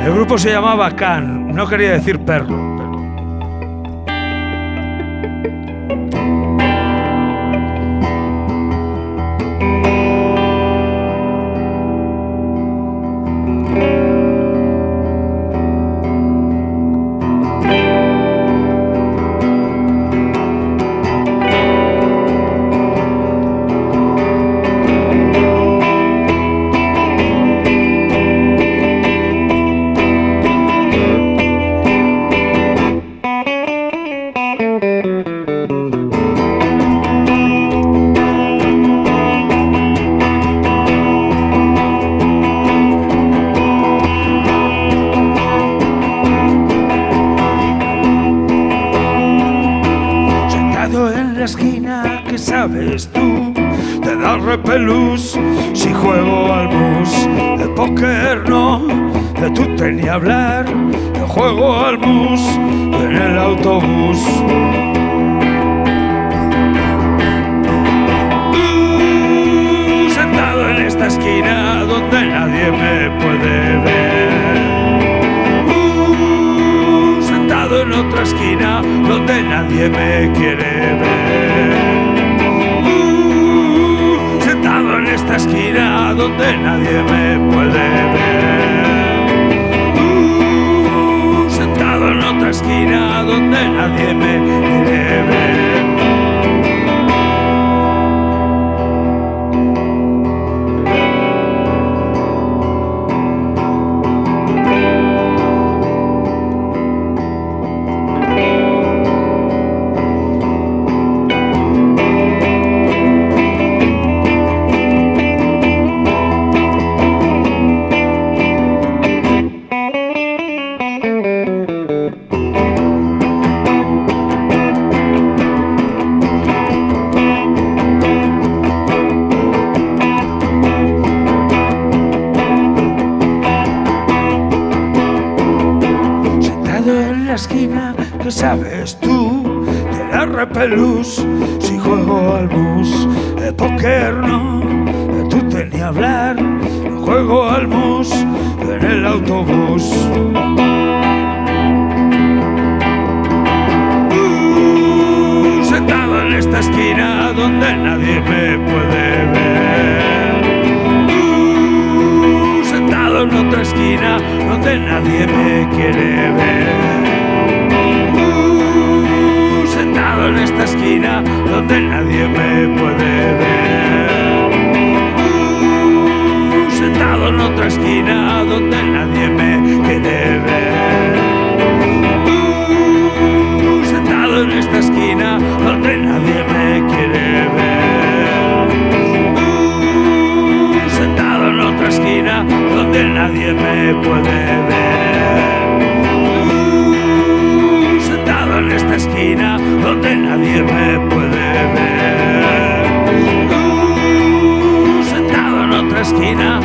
El grupo se llamaba Can, no quería decir perro. Esquina, ¿qué sabes tú? Te da repelús si juego al mus. De póker no, de tú ni hablar. De juego al mus en el autobús. Sentado en esta esquina donde nadie me puede ver. Sentado en otra esquina donde nadie me quiere ver. Sentado en esta esquina donde nadie me puede ver. Sentado en otra esquina donde nadie me quiere ver. Esquina, ¿qué sabes tú? Te da repelús si juego al mus. De póker no, de tú ni hablar. Juego al mus en el autobús. Sentado en esta esquina donde nadie me puede ver. Sentado en otra esquina donde nadie me quiere ver. Sentado en esta esquina donde nadie me puede ver. Sentado en otra esquina donde nadie me quiere ver. Sentado en esta esquina donde nadie me quiere ver. Sentado en otra esquina donde nadie me puede ver. Sentado en esta esquina donde nadie me puede ver. Sentado en otra esquina